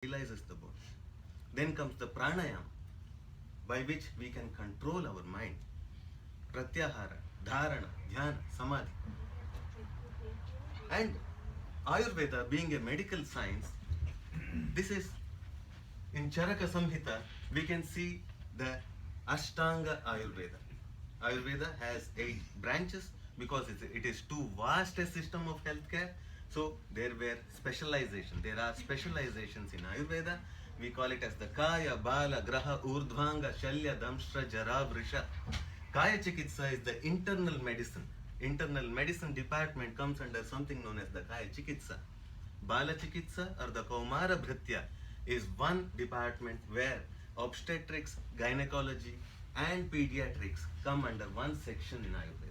stabilizes the body. Then comes the pranayama, by which we can control our mind. Pratyahara, dharana, dhyana, samadhi. And Ayurveda, being a medical science, this is in Charaka Samhita, we can see the Ashtanga Ayurveda. Ayurveda has 8 branches because it is too vast a system of healthcare. So there were specialization. There are specializations in Ayurveda. We call it as the Kaya, Bala, Graha, Urdhvanga, Shalya, Damshra, Jara, Vrisha. Kaya Chikitsa is the internal medicine. Internal medicine department comes under something known as the Kaya Chikitsa. Bala Chikitsa or the Kaumara Bhritya is one department where obstetrics, gynecology and pediatrics come under one section in Ayurveda.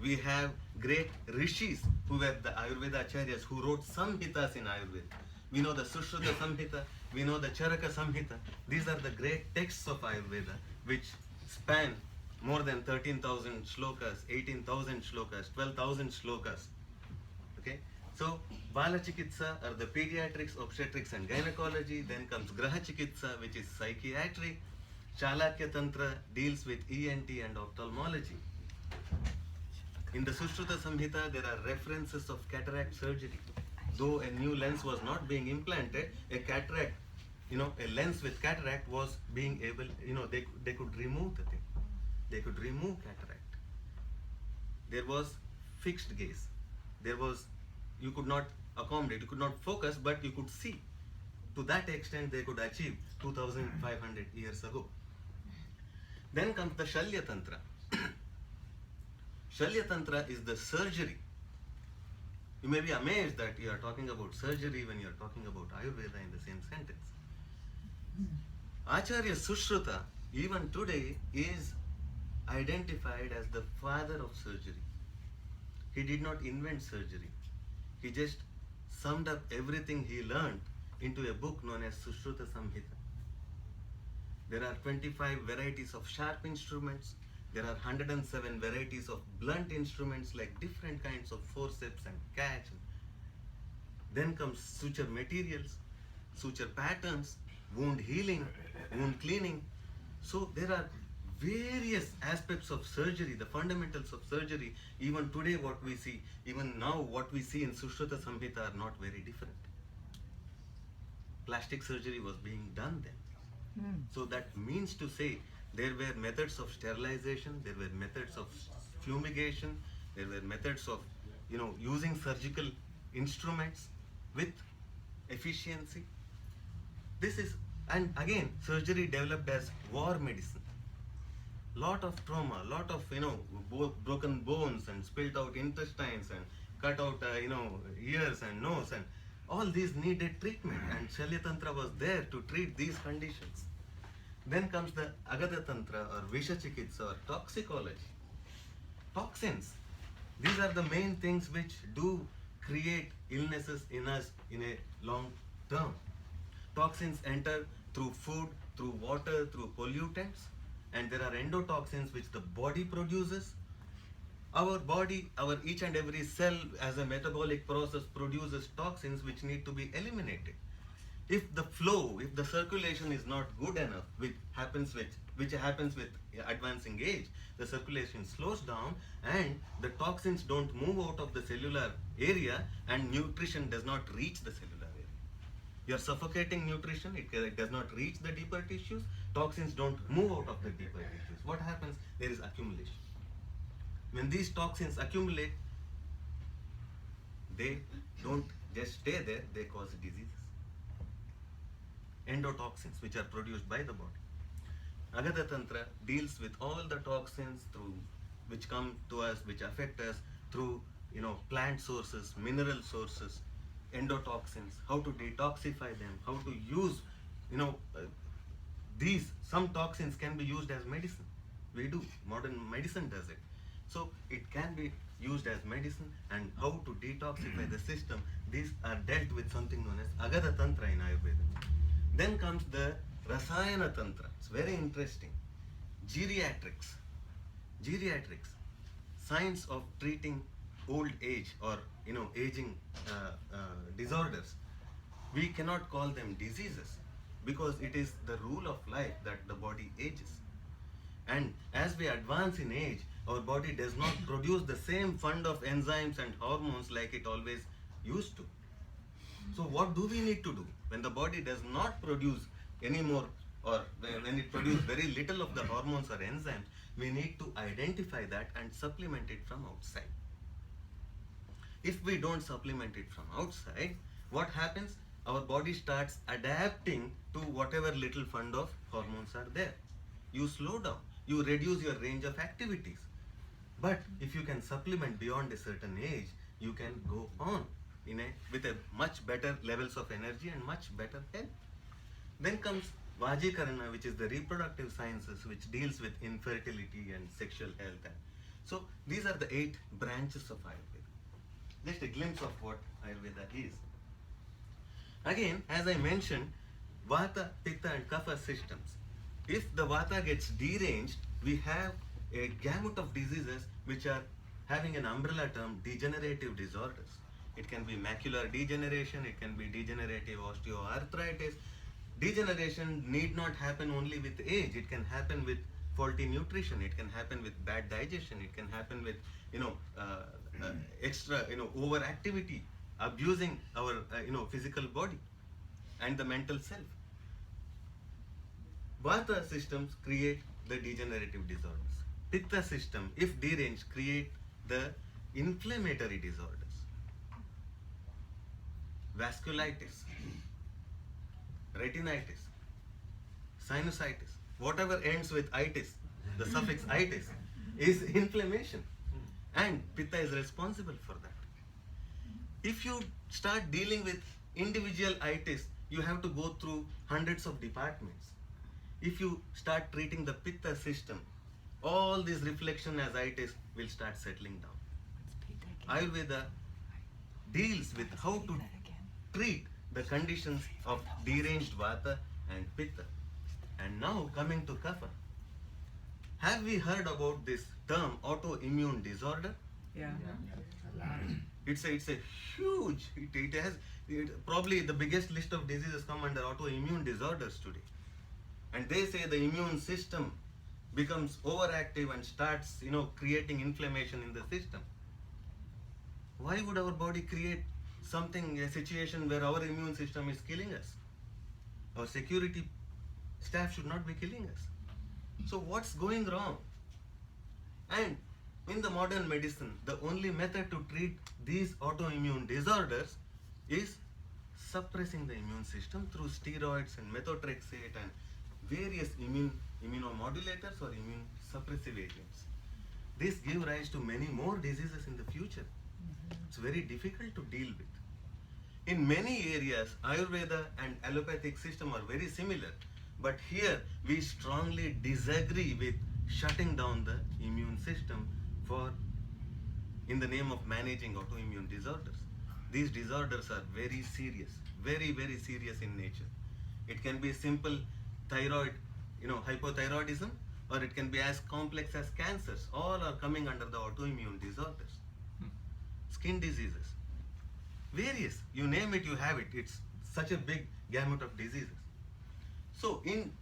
We have great rishis who were the Ayurveda acharyas who wrote samhitas in Ayurveda. We know the Sushruta Samhita, we know the Charaka Samhita. These are the great texts of Ayurveda which span more than 13,000 shlokas, 18,000 shlokas, 12,000 shlokas. Okay? So, Bala Chikitsa are the pediatrics, obstetrics and gynecology. Then comes Graha Chikitsa, which is psychiatry. Chalakya Tantra deals with ENT and ophthalmology. In the Sushruta Samhita, there are references of cataract surgery. Though a new lens was not being implanted, a cataract, a lens with cataract was being able, they could remove the thing. They could remove cataract. There was fixed gaze. You could not accommodate, you could not focus, but you could see. To that extent, they could achieve 2,500 years ago. Then comes the Shalya Tantra. Shalya Tantra is the surgery. You may be amazed that you are talking about surgery when you are talking about Ayurveda in the same sentence. Acharya Sushruta, even today, is identified as the father of surgery. He did not invent surgery. He just summed up everything he learned into a book known as Sushruta Samhita. There are 25 varieties of sharp instruments. There are 107 varieties of blunt instruments like different kinds of forceps and catch. Then comes suture materials, suture patterns, wound healing, wound cleaning. So there are various aspects of surgery, the fundamentals of surgery. Even today what we see, even now what we see in Sushruta Samhita are not very different. Plastic surgery was being done then. So that means to say there were methods of sterilization, there were methods of fumigation, there were methods of using surgical instruments with efficiency. And again, surgery developed as war medicine. Lot of trauma, lot of broken bones and spilled out intestines and cut out ears and nose, and all these needed treatment, and Shalya Tantra was there to treat these conditions. Then comes the Agada Tantra or Visha Chikitsa or toxicology. Toxins, these are the main things which do create illnesses in us in a long term. Toxins enter through food, through water, through pollutants, and there are endotoxins which the body produces. Our body, our each and every cell as a metabolic process produces toxins which need to be eliminated. If the flow, if the circulation is not good enough, which happens with advancing age, the circulation slows down and the toxins don't move out of the cellular area and nutrition does not reach the cellular area. You are suffocating nutrition, it does not reach the deeper tissues, toxins don't move out of the deeper tissues. What happens? There is accumulation. When these toxins accumulate, they don't just stay there, they cause diseases. Endotoxins which are produced by the body. Agada Tantra deals with all the toxins which come to us, which affect us through plant sources, mineral sources, endotoxins, how to detoxify them, how to use some toxins can be used as medicine. We do, modern medicine does it. So it can be used as medicine, and how to detoxify the system, these are dealt with something known as Agada Tantra in Ayurveda. Then comes the Rasayana Tantra. It's very interesting. Geriatrics, science of treating old age or aging disorders. we cannot call them diseases, because it is the rule of life that the body ages. And as we advance in age, our body does not produce the same fund of enzymes and hormones like it always used to. So what do we need to do when the body does not produce any more, or when it produces very little of the hormones or enzymes? We need to identify that and supplement it from outside. If we don't supplement it from outside, what happens? Our body starts adapting to whatever little fund of hormones are there. You slow down, you reduce your range of activities. But if you can supplement beyond a certain age, you can go on with a much better levels of energy and much better health. Then comes Vajikarana, which is the reproductive sciences, which deals with infertility and sexual health. And so these are the 8 branches of Ayurveda. Just a glimpse of what Ayurveda is. Again, as I mentioned, Vata, Pitta and Kapha systems. If the Vata gets deranged, we have a gamut of diseases which are having an umbrella term, degenerative disorders. It can be macular degeneration, it can be degenerative osteoarthritis. Degeneration need not happen only with age, it can happen with faulty nutrition, it can happen with bad digestion, it can happen with extra overactivity, abusing our physical body and the mental self. Vata systems create the degenerative disorders. Pitta system, if deranged, create the inflammatory disorders. Vasculitis, retinitis, sinusitis, whatever ends with itis, the suffix itis, is inflammation. And Pitta is responsible for that. If you start dealing with individual itis, you have to go through hundreds of departments. If you start treating the Pitta system, all this reflection as itis will start settling down. Ayurveda deals with how to treat the conditions of deranged Vata and Pitta. And now coming to Kapha. Have we heard about this term autoimmune disorder? Yeah. It's a huge, probably the biggest list of diseases come under autoimmune disorders today. And they say the immune system becomes overactive and starts, creating inflammation in the system. Why would our body create a situation where our immune system is killing us? Our security staff should not be killing us. So what's going wrong? And in the modern medicine, the only method to treat these autoimmune disorders is suppressing the immune system through steroids and methotrexate and various immunomodulators or immune suppressive agents. This gives rise to many more diseases in the future. It's very difficult to deal with. In many areas, Ayurveda and allopathic system are very similar, but here we strongly disagree with shutting down the immune system in the name of managing autoimmune disorders. These disorders are very serious, very, very serious in nature. It can be simple thyroid, hypothyroidism, or it can be as complex as cancers. All are coming under the autoimmune disorders. Skin diseases, various, you name it, you have it. It's such a big gamut of diseases. So in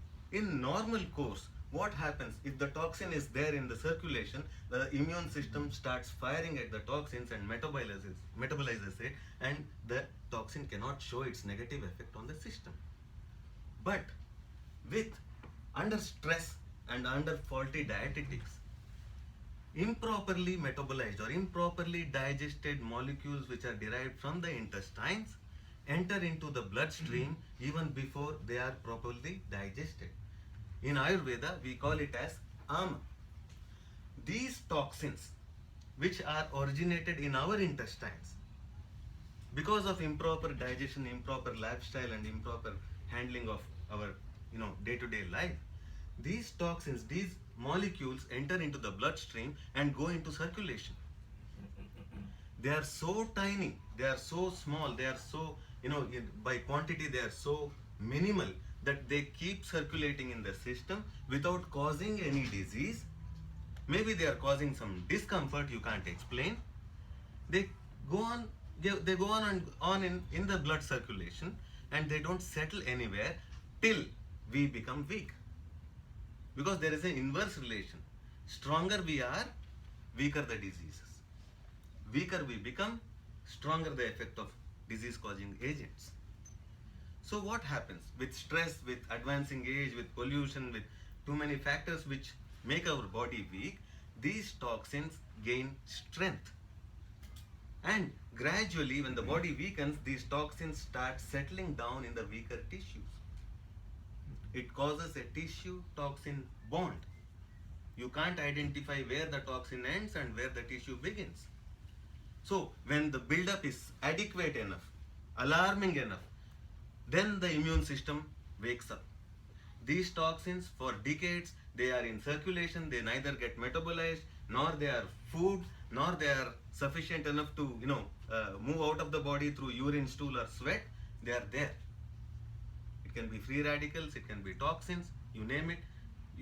normal course, what happens if the toxin is there in the circulation? The immune system starts firing at the toxins and metabolizes it, and the toxin cannot show its negative effect on the system. But under stress and under faulty dietetics, improperly metabolized or improperly digested molecules which are derived from the intestines enter into the bloodstream even before they are properly digested. In Ayurveda, we call it as ama. These toxins, which are originated in our intestines, because of improper digestion, improper lifestyle, and improper handling of our day-to-day life, these toxins, these molecules enter into the bloodstream and go into circulation. They are so tiny, they are so small, they are so, by quantity they are so minimal that they keep circulating in the system without causing any disease. Maybe they are causing some discomfort you can't explain. They go on in the blood circulation, and they don't settle anywhere till we become weak. Because there is an inverse relation. Stronger we are, weaker the diseases. Weaker we become, stronger the effect of disease causing agents. So what happens with stress, with advancing age, with pollution, with too many factors which make our body weak? These toxins gain strength. And gradually, when the body weakens, these toxins start settling down in the weaker tissues. It causes a tissue toxin bond. You can't identify where the toxin ends and where the tissue begins. So, when the buildup is adequate enough, alarming enough, then the immune system wakes up. These toxins, for decades, they are in circulation, they neither get metabolized, nor they are food, nor they are sufficient enough to, move out of the body through urine, stool, or sweat. They are there. It can be free radicals, it can be toxins, you name it.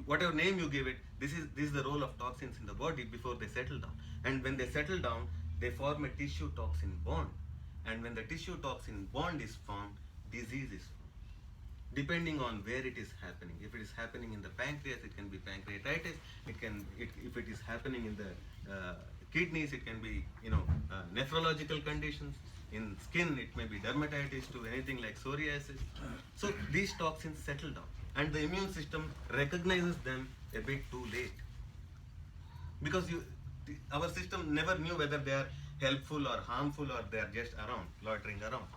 Whatever name you give it, this is the role of toxins in the body before they settle down. And when they settle down, they form a tissue toxin bond. And when the tissue toxin bond is formed, disease is formed. Depending on where it is happening. If it is happening in the pancreas, it can be pancreatitis. If it is happening in the kidneys, it can be nephrological conditions. In skin, it may be dermatitis to anything like psoriasis. So these toxins settle down, and the immune system recognizes them a bit too late. Because our system never knew whether they are helpful or harmful, or they are just around, loitering around.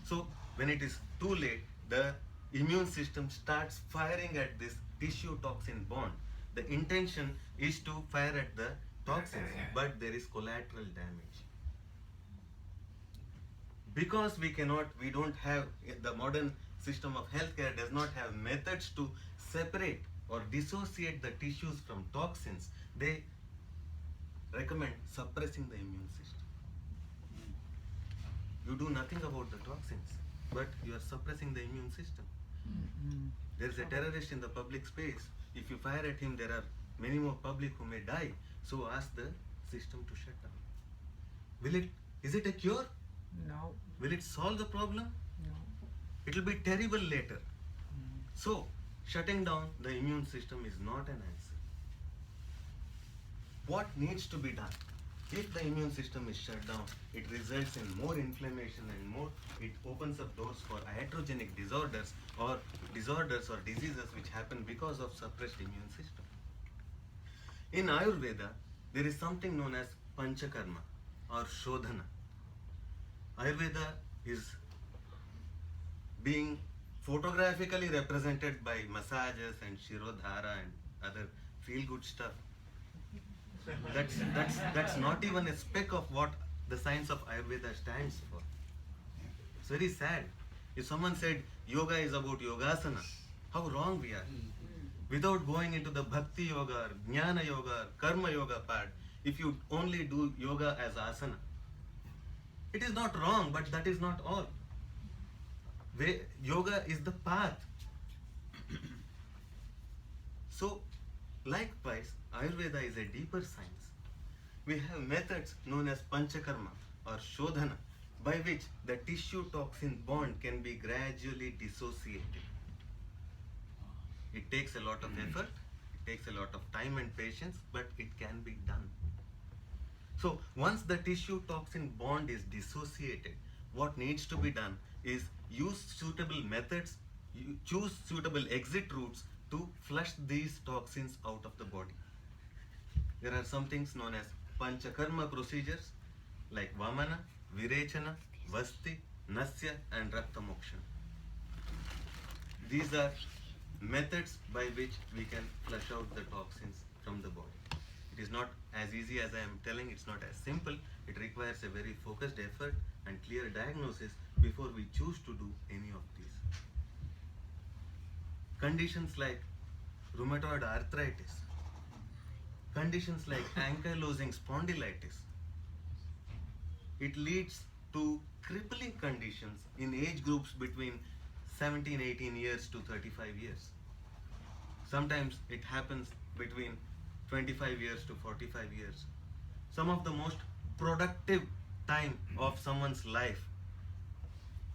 So when it is too late, the immune system starts firing at this tissue toxin bond. The intention is to fire at the toxins, but there is collateral damage. Because we don't have, the modern system of healthcare does not have methods to separate or dissociate the tissues from toxins, they recommend suppressing the immune system. You do nothing about the toxins, but you are suppressing the immune system. There is a terrorist in the public space. If you fire at him, there are many more public who may die. So ask the system to shut down. Is it a cure? No. Will it solve the problem? No. It will be terrible later. So, shutting down the immune system is not an answer. What needs to be done? If the immune system is shut down, it results in more inflammation and it opens up doors for iatrogenic disorders or diseases which happen because of suppressed immune system. In Ayurveda, there is something known as Panchakarma or Shodhana. Ayurveda is being photographically represented by massages and Shirodhara and other feel-good stuff. That's not even a speck of what the science of Ayurveda stands for. It's very sad. If someone said yoga is about yogasana, how wrong we are. Without going into the bhakti yoga, or jnana yoga, or karma yoga part, if you only do yoga as asana, it is not wrong, but that is not all. Yoga is the path. So, likewise, Ayurveda is a deeper science. We have methods known as Panchakarma or Shodhana, by which the tissue toxin bond can be gradually dissociated. It takes a lot of effort, it takes a lot of time and patience, but it can be done. So once the tissue toxin bond is dissociated, what needs to be done is use suitable methods, choose suitable exit routes to flush these toxins out of the body. There are some things known as Panchakarma procedures like Vamana, Virechana, Vasti, Nasya and Rakta Moksha. These are methods by which we can flush out the toxins from the body. It is not as easy as I am telling, it's not as simple. It requires a very focused effort and clear diagnosis before we choose to do any of these. Conditions like rheumatoid arthritis, conditions like ankylosing spondylitis, it leads to crippling conditions in age groups between 17-18 years to 35 years. Sometimes it happens between 25 years to 45 years. Some of the most productive time of someone's life,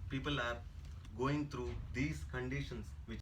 people are going through these conditions which